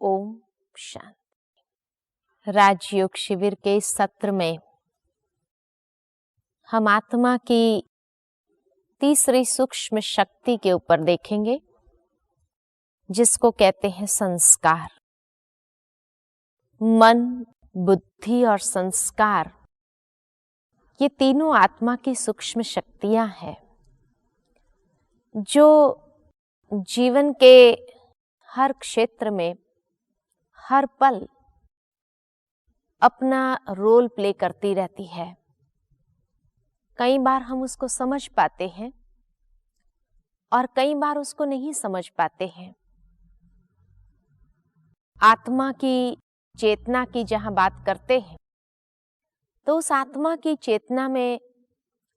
ओम शांति। राजयोग शिविर के इस सत्र में हम आत्मा की तीसरी सूक्ष्म शक्ति के ऊपर देखेंगे, जिसको कहते हैं संस्कार। मन, बुद्धि और संस्कार, ये तीनों आत्मा की सूक्ष्म शक्तियां हैं जो जीवन के हर क्षेत्र में हर पल अपना रोल प्ले करती रहती है। कई बार हम उसको समझ पाते हैं और कई बार उसको नहीं समझ पाते हैं। आत्मा की चेतना की जहां बात करते हैं तो उस आत्मा की चेतना में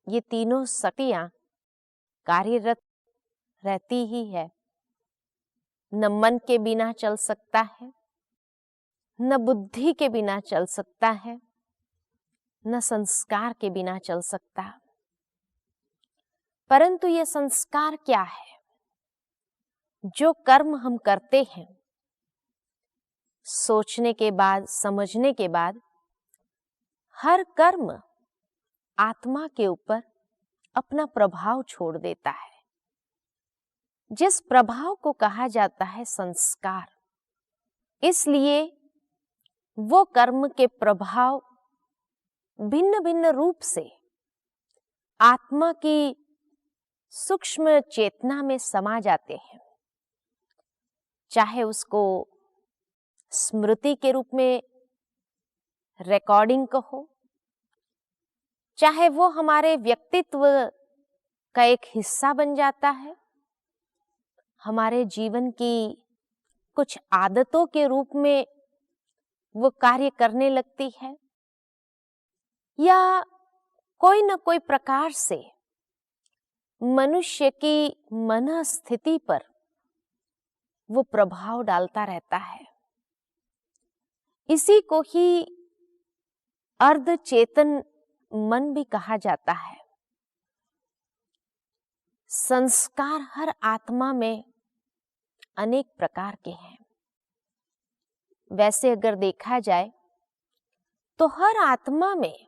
ये तीनों शक्तियां कार्यरत रहती ही है। न मन के बिना चल सकता है, न बुद्धि के बिना चल सकता है, न संस्कार के बिना चल सकता। परंतु ये संस्कार क्या है? जो कर्म हम करते हैं, सोचने के बाद, समझने के बाद, हर कर्म आत्मा के ऊपर अपना प्रभाव छोड़ देता है, जिस प्रभाव को कहा जाता है संस्कार। इसलिए वो कर्म के प्रभाव भिन्न भिन्न रूप से आत्मा की सूक्ष्म चेतना में समा जाते हैं। चाहे उसको स्मृति के रूप में रिकॉर्डिंग कहो, चाहे वो हमारे व्यक्तित्व का एक हिस्सा बन जाता है, हमारे जीवन की कुछ आदतों के रूप में वो कार्य करने लगती है, या कोई न कोई प्रकार से मनुष्य की मन स्थिति पर वो प्रभाव डालता रहता है। इसी को ही अर्धचेतन मन भी कहा जाता है। संस्कार हर आत्मा में अनेक प्रकार के हैं। वैसे अगर देखा जाए तो हर आत्मा में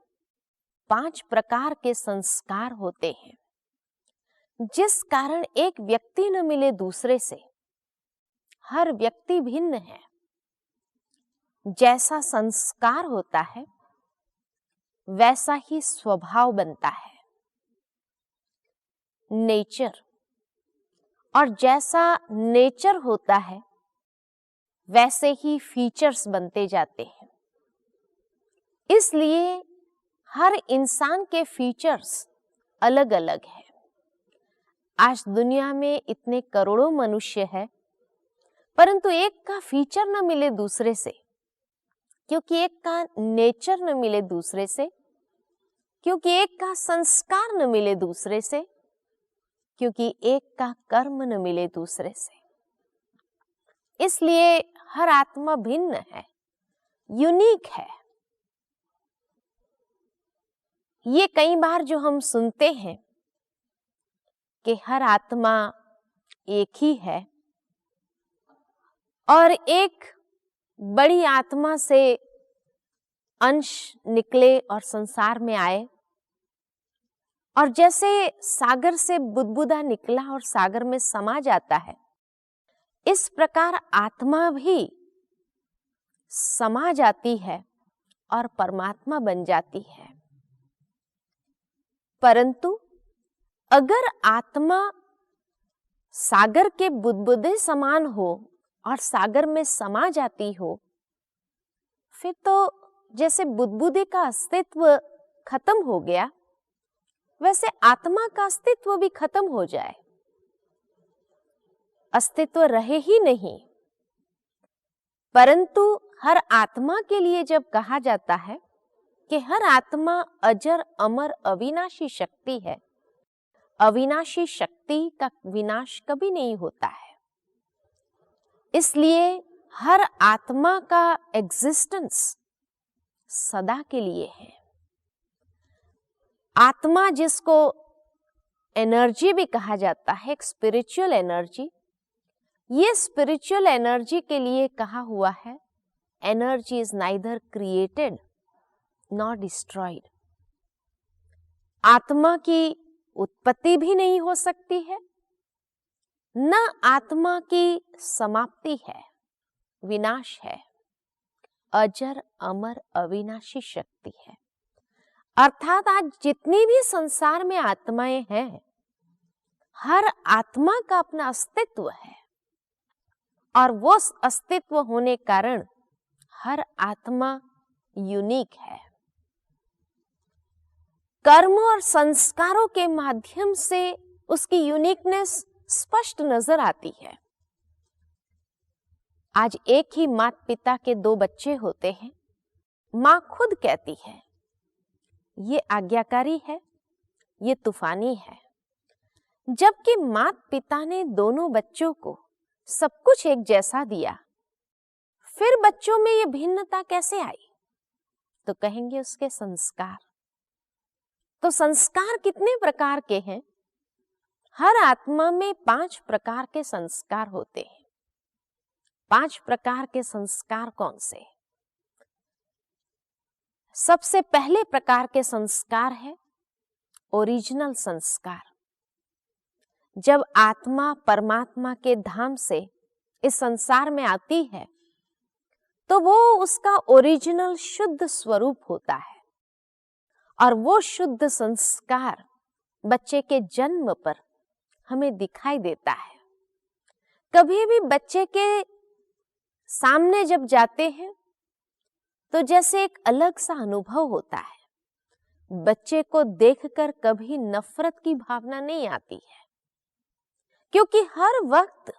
5 प्रकार के संस्कार होते हैं, जिस कारण एक व्यक्ति न मिले दूसरे से। हर व्यक्ति भिन्न है। जैसा संस्कार होता है वैसा ही स्वभाव बनता है, नेचर। और जैसा नेचर होता है वैसे ही फीचर्स बनते जाते हैं। इसलिए हर इंसान के फीचर्स अलग अलग हैं। आज दुनिया में इतने करोड़ों मनुष्य हैं, परंतु एक का फीचर न मिले दूसरे से, क्योंकि एक का नेचर न मिले दूसरे से, क्योंकि एक का संस्कार न मिले दूसरे से, क्योंकि एक का कर्म न मिले दूसरे से। इसलिए हर आत्मा भिन्न है, यूनिक है। ये कई बार जो हम सुनते हैं कि हर आत्मा एक ही है और एक बड़ी आत्मा से अंश निकले और संसार में आए, और जैसे सागर से बुदबुदा निकला और सागर में समा जाता है, इस प्रकार आत्मा भी समा जाती है और परमात्मा बन जाती है। परंतु अगर आत्मा सागर के बुदबुदे समान हो और सागर में समा जाती हो, फिर तो जैसे बुदबुदे का अस्तित्व खत्म हो गया, वैसे आत्मा का अस्तित्व भी खत्म हो जाए, अस्तित्व रहे ही नहीं। परंतु हर आत्मा के लिए जब कहा जाता है कि हर आत्मा अजर, अमर, अविनाशी शक्ति है, अविनाशी शक्ति का विनाश कभी नहीं होता है। इसलिए हर आत्मा का एग्जिस्टेंस सदा के लिए है। आत्मा, जिसको एनर्जी भी कहा जाता है, एक स्पिरिचुअल एनर्जी, ये स्पिरिचुअल एनर्जी के लिए कहा हुआ है, energy is neither created nor destroyed. आत्मा की उत्पत्ति भी नहीं हो सकती है, न आत्मा की समाप्ति है, विनाश है। अजर अमर अविनाशी शक्ति है। अर्थात आज जितनी भी संसार में आत्माएं हैं, हर आत्मा का अपना अस्तित्व है और वो अस्तित्व होने कारण हर आत्मा यूनिक है। कर्म और संस्कारों के माध्यम से उसकी यूनिकनेस स्पष्ट नजर आती है। आज एक ही माता पिता के दो बच्चे होते हैं। मां खुद कहती है ये आज्ञाकारी है, ये तूफानी है, जबकि माता पिता ने दोनों बच्चों को सब कुछ एक जैसा दिया, फिर बच्चों में ये भिन्नता कैसे आई? तो कहेंगे उसके संस्कार। तो संस्कार कितने प्रकार के हैं? हर आत्मा में 5 प्रकार के संस्कार होते हैं। 5 प्रकार के संस्कार कौन से? सबसे पहले प्रकार के संस्कार है ओरिजिनल संस्कार। जब आत्मा परमात्मा के धाम से इस संसार में आती है तो वो उसका ओरिजिनल शुद्ध स्वरूप होता है और वो शुद्ध संस्कार बच्चे के जन्म पर हमें दिखाई देता है। कभी भी बच्चे के सामने जब जाते हैं तो जैसे एक अलग सा अनुभव होता है। बच्चे को देखकर कभी नफरत की भावना नहीं आती है, क्योंकि हर वक्त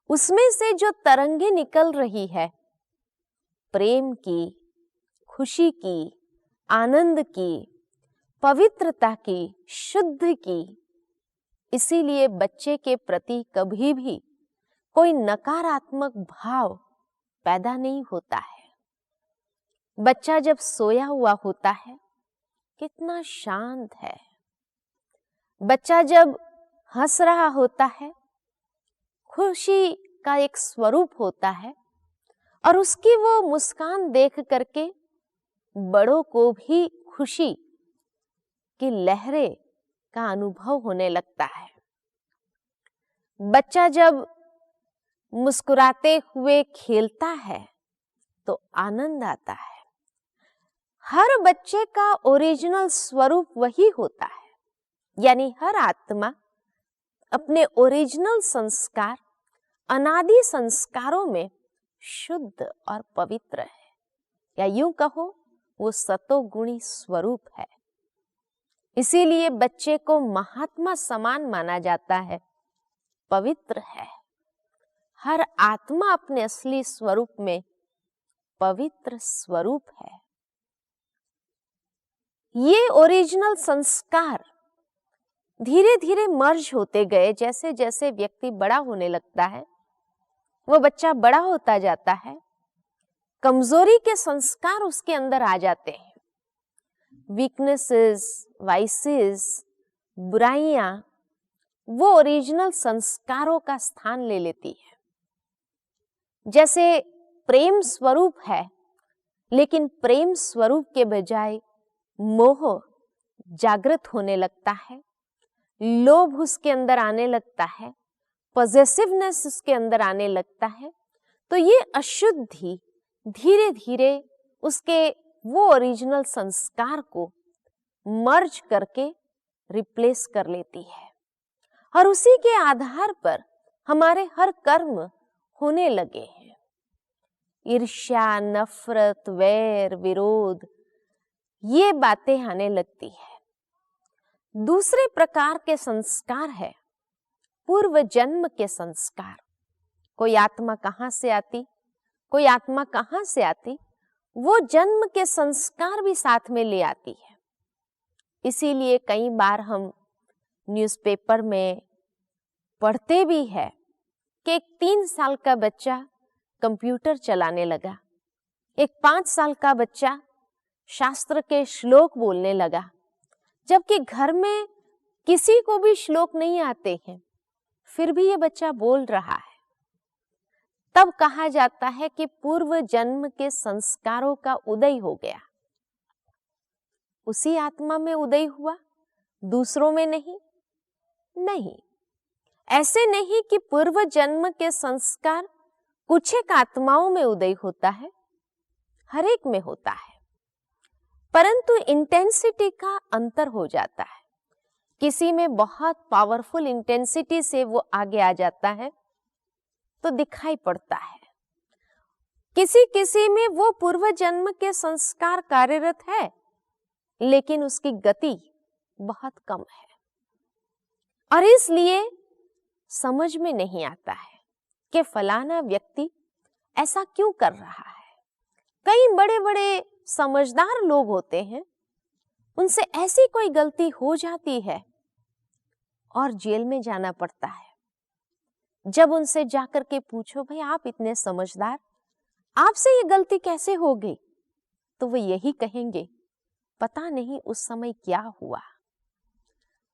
उसमें से जो तरंगे निकल रही है, प्रेम की, खुशी की, आनंद की, पवित्रता की, शुद्ध की, इसीलिए बच्चे के प्रति कभी भी कोई नकारात्मक भाव पैदा नहीं होता है। बच्चा जब सोया हुआ होता है कितना शांत है। बच्चा जब हंस रहा होता है खुशी का एक स्वरूप होता है और उसकी वो मुस्कान देख करके बड़ों को भी खुशी की लहरें का अनुभव होने लगता है। बच्चा जब मुस्कुराते हुए खेलता है तो आनंद आता है। हर बच्चे का ओरिजिनल स्वरूप वही होता है, यानी हर आत्मा अपने ओरिजिनल संस्कार, अनादि संस्कारों में शुद्ध और पवित्र है, या यूं कहो वो सतोगुणी स्वरूप है। इसीलिए बच्चे को महात्मा समान माना जाता है, पवित्र है। हर आत्मा अपने असली स्वरूप में पवित्र स्वरूप है। ये ओरिजिनल संस्कार धीरे धीरे मर्ज होते गए। जैसे जैसे व्यक्ति बड़ा होने लगता है, वो बच्चा बड़ा होता जाता है, कमजोरी के संस्कार उसके अंदर आ जाते हैं। वीकनेसेस, वाइसेस, बुराइयां वो ओरिजिनल संस्कारों का स्थान ले लेती है। जैसे प्रेम स्वरूप है, लेकिन प्रेम स्वरूप के बजाय मोह जागृत होने लगता है, लोभ उसके अंदर आने लगता है, पॉजेसिवनेस उसके अंदर आने लगता है। तो ये अशुद्धि धीरे धीरे उसके वो ओरिजिनल संस्कार को मर्ज करके रिप्लेस कर लेती है और उसी के आधार पर हमारे हर कर्म होने लगे हैं। ईर्ष्या, नफरत, वैर, विरोध, ये बातें आने लगती है। दूसरे प्रकार के संस्कार है पूर्व जन्म के संस्कार। कोई आत्मा कहां से आती, कोई आत्मा कहां से आती, वो जन्म के संस्कार भी साथ में ले आती है। इसीलिए कई बार हम न्यूज़पेपर में पढ़ते भी है कि एक 3 साल का बच्चा कंप्यूटर चलाने लगा, एक 5 साल का बच्चा शास्त्र के श्लोक बोलने लगा, जबकि घर में किसी को भी श्लोक नहीं आते हैं, फिर भी ये बच्चा बोल रहा है। तब कहा जाता है कि पूर्व जन्म के संस्कारों का उदय हो गया। उसी आत्मा में उदय हुआ, दूसरों में नहीं। नहीं, ऐसे नहीं कि पूर्व जन्म के संस्कार कुछ एक आत्माओं में उदय होता है, हर एक में होता है, परंतु इंटेंसिटी का अंतर हो जाता है। किसी में बहुत पावरफुल इंटेंसिटी से वो आगे आ जाता है तो दिखाई पड़ता है, किसी किसी में वो पूर्व जन्म के संस्कार कार्यरत है लेकिन उसकी गति बहुत कम है, और इसलिए समझ में नहीं आता है कि फलाना व्यक्ति ऐसा क्यों कर रहा है। कई बड़े बड़े समझदार लोग होते हैं, उनसे ऐसी कोई गलती हो जाती है और जेल में जाना पड़ता है। जब उनसे जाकर के पूछो, भाई आप इतने समझदार, आपसे ये गलती कैसे हो गई, तो वो यही कहेंगे, पता नहीं उस समय क्या हुआ,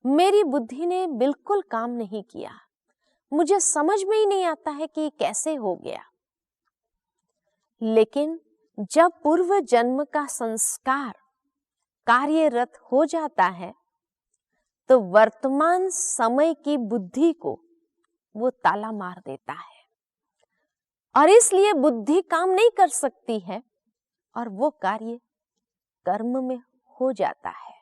मेरी बुद्धि ने बिल्कुल काम नहीं किया, मुझे समझ में ही नहीं आता है कि ये कैसे हो गया। लेकिन जब पूर्व जन्म का संस्कार कार्यरत हो जाता है तो वर्तमान समय की बुद्धि को वो ताला मार देता है, और इसलिए बुद्धि काम नहीं कर सकती है और वो कार्य कर्म में हो जाता है।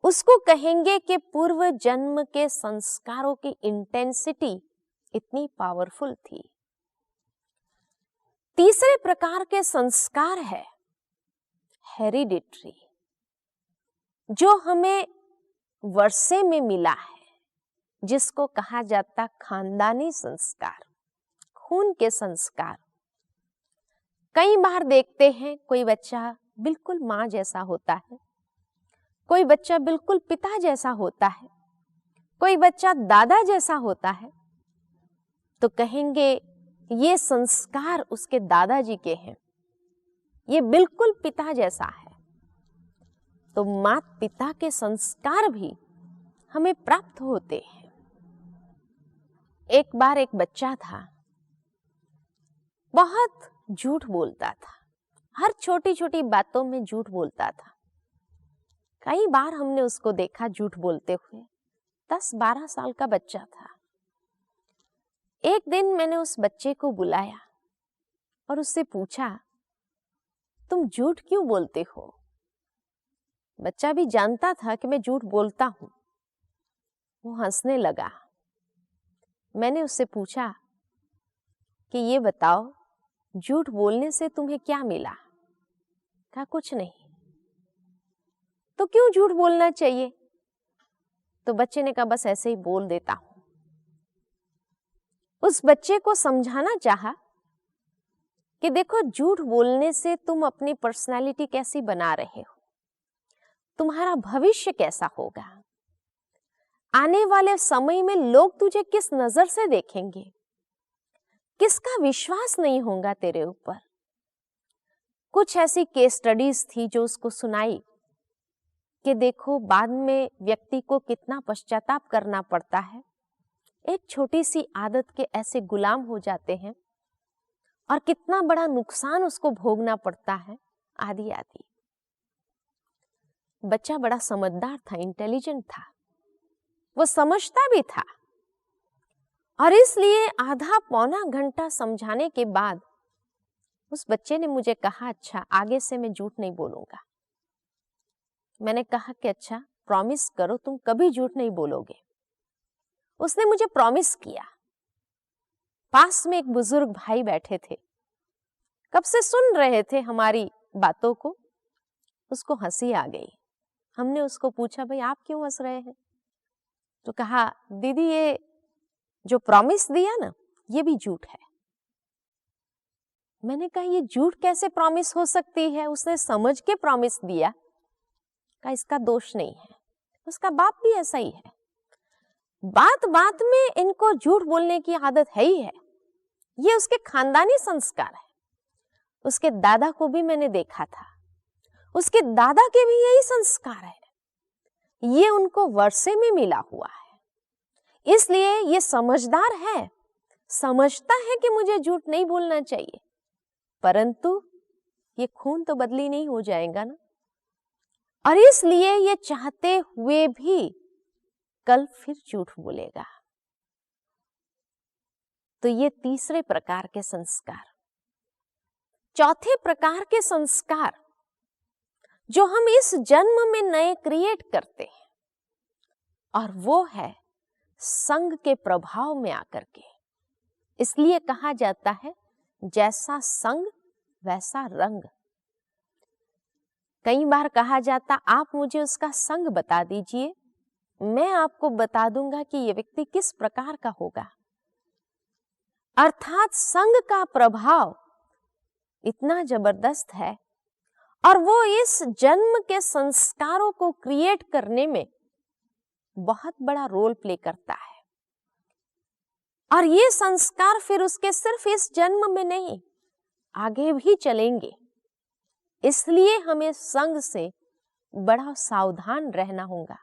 उसको कहेंगे कि पूर्व जन्म के संस्कारों की इंटेंसिटी इतनी पावरफुल थी। तीसरे प्रकार के संस्कार है हेरिडिटरी, जो हमें वर्षे में मिला है, जिसको कहा जाता खानदानी संस्कार, खून के संस्कार। कई बार देखते हैं कोई बच्चा बिल्कुल माँ जैसा होता है, कोई बच्चा बिल्कुल पिता जैसा होता है, कोई बच्चा दादा जैसा होता है, तो कहेंगे ये संस्कार उसके दादाजी के हैं, ये बिल्कुल पिता जैसा है। तो माता पिता के संस्कार भी हमें प्राप्त होते हैं। एक बार एक बच्चा था, बहुत झूठ बोलता था, हर छोटी छोटी बातों में झूठ बोलता था। कई बार हमने उसको देखा झूठ बोलते हुए, 10-12 साल का बच्चा था। एक दिन मैंने उस बच्चे को बुलाया और उससे पूछा, तुम झूठ क्यों बोलते हो? बच्चा भी जानता था कि मैं झूठ बोलता हूं। वो हंसने लगा। मैंने उससे पूछा कि ये बताओ, झूठ बोलने से तुम्हें क्या मिला? कहा कुछ नहीं। तो क्यों झूठ बोलना चाहिए? तो बच्चे ने कहा बस ऐसे ही बोल देता हूं। उस बच्चे को समझाना चाहा कि देखो, झूठ बोलने से तुम अपनी पर्सनालिटी कैसी बना रहे हो, तुम्हारा भविष्य कैसा होगा, आने वाले समय में लोग तुझे किस नजर से देखेंगे, किसका विश्वास नहीं होगा तेरे ऊपर। कुछ ऐसी केस स्टडीज थी जो उसको सुनाई कि देखो बाद में व्यक्ति को कितना पश्चाताप करना पड़ता है, एक छोटी सी आदत के ऐसे गुलाम हो जाते हैं और कितना बड़ा नुकसान उसको भोगना पड़ता है, आदि आदि। बच्चा बड़ा समझदार था, इंटेलिजेंट था, वो समझता भी था, और इसलिए आधा पौना घंटा समझाने के बाद उस बच्चे ने मुझे कहा, अच्छा आगे से मैं झूठ नहीं बोलूंगा। मैंने कहा कि अच्छा प्रॉमिस करो तुम कभी झूठ नहीं बोलोगे। उसने मुझे प्रॉमिस किया। पास में एक बुजुर्ग भाई बैठे थे, कब से सुन रहे थे हमारी बातों को। उसको हंसी आ गई। हमने उसको पूछा, भाई आप क्यों हंस रहे हैं? तो कहा, दीदी ये जो प्रॉमिस दिया ना, ये भी झूठ है। मैंने कहा ये झूठ कैसे प्रॉमिस हो सकती है? उसने समझ के प्रॉमिस दिया। कहा इसका दोष नहीं है, उसका बाप भी ऐसा ही है। बात बात में इनको झूठ बोलने की आदत है ही है, ये उसके खानदानी संस्कार है। उसके दादा को भी मैंने देखा था, उसके दादा के भी यही संस्कार है, ये उनको वर्षे में मिला हुआ है। इसलिए ये समझदार है, समझता है कि मुझे झूठ नहीं बोलना चाहिए, परंतु ये खून तो बदली नहीं हो जाएगा ना, और इसलिए ये चाहते हुए भी कल फिर झूठ बोलेगा। तो ये तीसरे प्रकार के संस्कार। चौथे प्रकार के संस्कार जो हम इस जन्म में नए क्रिएट करते हैं, और वो है संग के प्रभाव में आकर के। इसलिए कहा जाता है जैसा संग वैसा रंग। कई बार कहा जाता, आप मुझे उसका संग बता दीजिए, मैं आपको बता दूंगा कि ये व्यक्ति किस प्रकार का होगा। अर्थात संग का प्रभाव इतना जबरदस्त है, और वो इस जन्म के संस्कारों को क्रिएट करने में बहुत बड़ा रोल प्ले करता है। और ये संस्कार फिर उसके सिर्फ इस जन्म में नहीं, आगे भी चलेंगे। इसलिए हमें संग से बड़ा सावधान रहना होगा,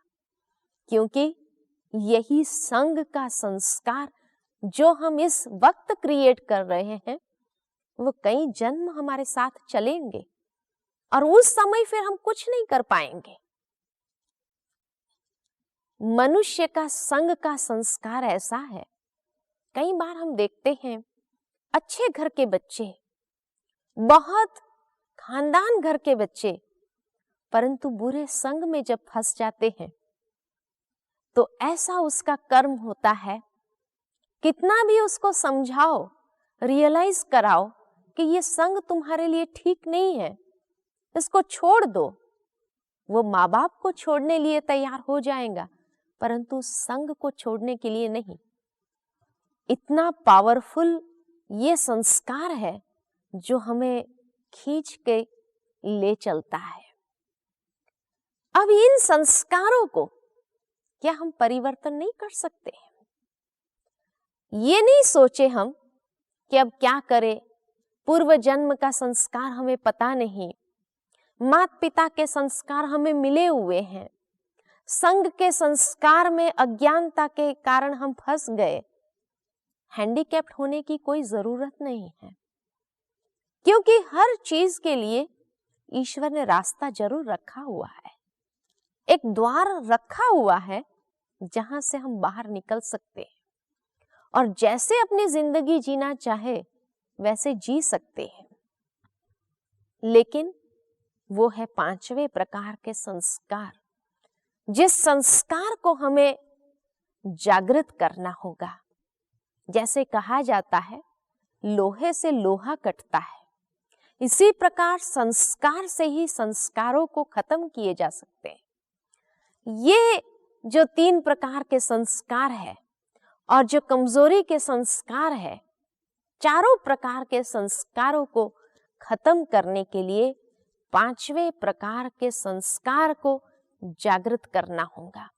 क्योंकि यही संग का संस्कार जो हम इस वक्त क्रिएट कर रहे हैं, वो कई जन्म हमारे साथ चलेंगे, और उस समय फिर हम कुछ नहीं कर पाएंगे। मनुष्य का संग का संस्कार ऐसा है, कई बार हम देखते हैं अच्छे घर के बच्चे, बहुत खानदान घर के बच्चे, परंतु बुरे संग में जब फंस जाते हैं तो ऐसा उसका कर्म होता है, कितना भी उसको समझाओ, रियलाइज कराओ कि ये संग तुम्हारे लिए ठीक नहीं है, इसको छोड़ दो, वो माँ बाप को छोड़ने लिए तैयार हो जाएगा, परंतु संग को छोड़ने के लिए नहीं। इतना पावरफुल ये संस्कार है जो हमें खींच के ले चलता है। अब इन संस्कारों को क्या हम परिवर्तन नहीं कर सकते? ये नहीं सोचे हम कि अब क्या करें, पूर्व जन्म का संस्कार हमें पता नहीं, माता पिता के संस्कार हमें मिले हुए हैं, संग के संस्कार में अज्ञानता के कारण हम फंस गए। हैंडीकैप्ड होने की कोई जरूरत नहीं है, क्योंकि हर चीज के लिए ईश्वर ने रास्ता जरूर रखा हुआ है, एक द्वार रखा हुआ है जहां से हम बाहर निकल सकते हैं, और जैसे अपनी जिंदगी जीना चाहे वैसे जी सकते हैं। लेकिन वो है पांचवें प्रकार के संस्कार, जिस संस्कार को हमें जागृत करना होगा। जैसे कहा जाता है लोहे से लोहा कटता है, इसी प्रकार संस्कार से ही संस्कारों को खत्म किए जा सकते हैं। ये जो तीन प्रकार के संस्कार है और जो कमजोरी के संस्कार है, चारों प्रकार के संस्कारों को खत्म करने के लिए पांचवें प्रकार के संस्कार को जागृत करना होगा,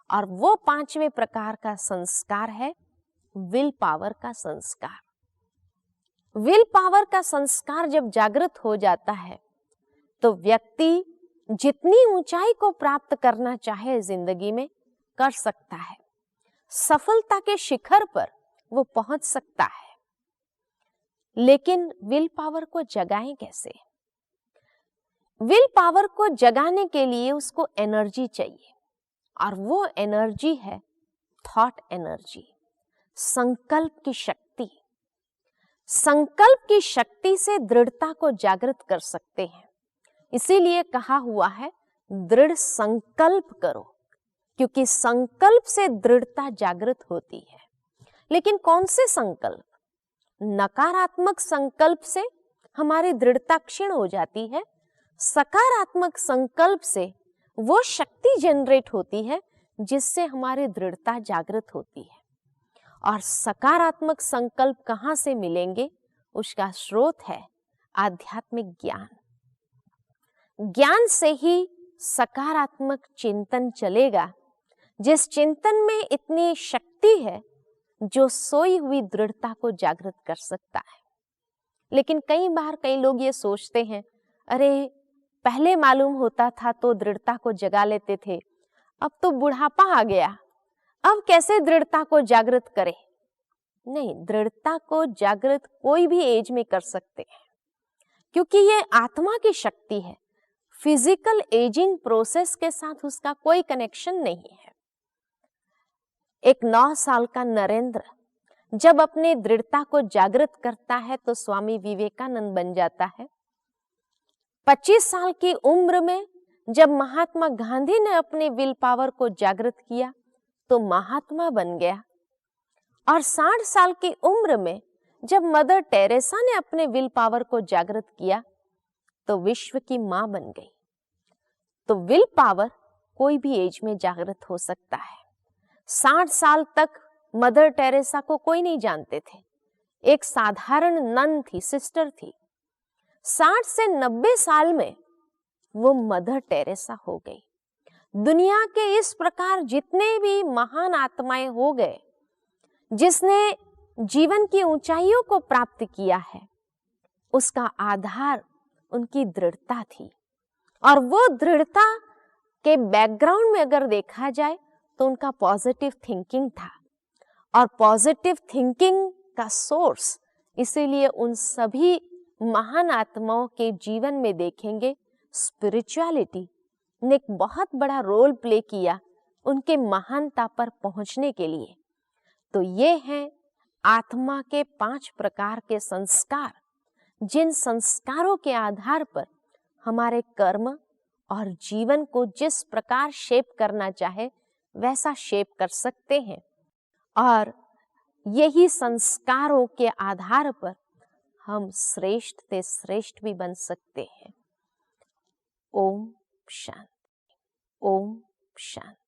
और वो पांचवें प्रकार का संस्कार है विल पावर का संस्कार। विल पावर का संस्कार जब जागृत हो जाता है तो व्यक्ति जितनी ऊंचाई को प्राप्त करना चाहे जिंदगी में कर सकता है, सफलता के शिखर पर वो पहुंच सकता है। लेकिन विल पावर को जगाएं कैसे? विल पावर को जगाने के लिए उसको एनर्जी चाहिए, और वो एनर्जी है थॉट एनर्जी, संकल्प की शक्ति। संकल्प की शक्ति से दृढ़ता को जागृत कर सकते हैं। इसीलिए कहा हुआ है दृढ़ संकल्प करो, क्योंकि संकल्प से दृढ़ता जागृत होती है। लेकिन कौन से संकल्प? नकारात्मक संकल्प से हमारी दृढ़ता क्षीण हो जाती है, सकारात्मक संकल्प से वो शक्ति जनरेट होती है जिससे हमारी दृढ़ता जागृत होती है। और सकारात्मक संकल्प कहाँ से मिलेंगे? उसका स्रोत है आध्यात्मिक ज्ञान। ज्ञान से ही सकारात्मक चिंतन चलेगा, जिस चिंतन में इतनी शक्ति है जो सोई हुई दृढ़ता को जागृत कर सकता है। लेकिन कई बार कई लोग ये सोचते हैं, अरे पहले मालूम होता था तो दृढ़ता को जगा लेते थे, अब तो बुढ़ापा आ गया, अब कैसे दृढ़ता को जागृत करें? नहीं, दृढ़ता को जागृत कोई भी एज में कर सकते हैं, क्योंकि ये आत्मा की शक्ति है। फिजिकल एजिंग प्रोसेस के साथ उसका कोई कनेक्शन नहीं है। एक 9 साल का नरेंद्र जब अपने दृढ़ता को जागृत करता है तो स्वामी विवेकानंद बन जाता है। 25 साल की उम्र में जब महात्मा गांधी ने अपने विल पावर को जागृत किया तो महात्मा बन गया। और 60 साल की उम्र में जब मदर टेरेसा ने अपने विल पावर को जागृत किया तो विश्व की मां बन गई। तो विल पावर कोई भी एज में जागृत हो सकता है। 60 साल तक मदर टेरेसा को कोई नहीं जानते थे, एक साधारण नन थी, सिस्टर थी। 60 से 90 साल में वो मदर टेरेसा हो गई। दुनिया के इस प्रकार जितने भी महान आत्माएं हो गए, जिसने जीवन की ऊंचाइयों को प्राप्त किया है, उसका आधार उनकी दृढ़ता थी। और वो दृढ़ता के बैकग्राउंड में अगर देखा जाए तो उनका पॉजिटिव थिंकिंग था। और पॉजिटिव थिंकिंग का सोर्स इसीलिए उन सभी महान आत्माओं के जीवन में देखेंगे स्पिरिचुअलिटी ने एक बहुत बड़ा रोल प्ले किया उनके महानता पर पहुंचने के लिए। तो ये हैं आत्मा के 5 प्रकार के संस्कार, जिन संस्कारों के आधार पर हमारे कर्म और जीवन को जिस प्रकार शेप करना चाहे वैसा शेप कर सकते हैं। और यही संस्कारों के आधार पर हम श्रेष्ठ से श्रेष्ठ भी बन सकते हैं। ओम शांति। ओम शांति।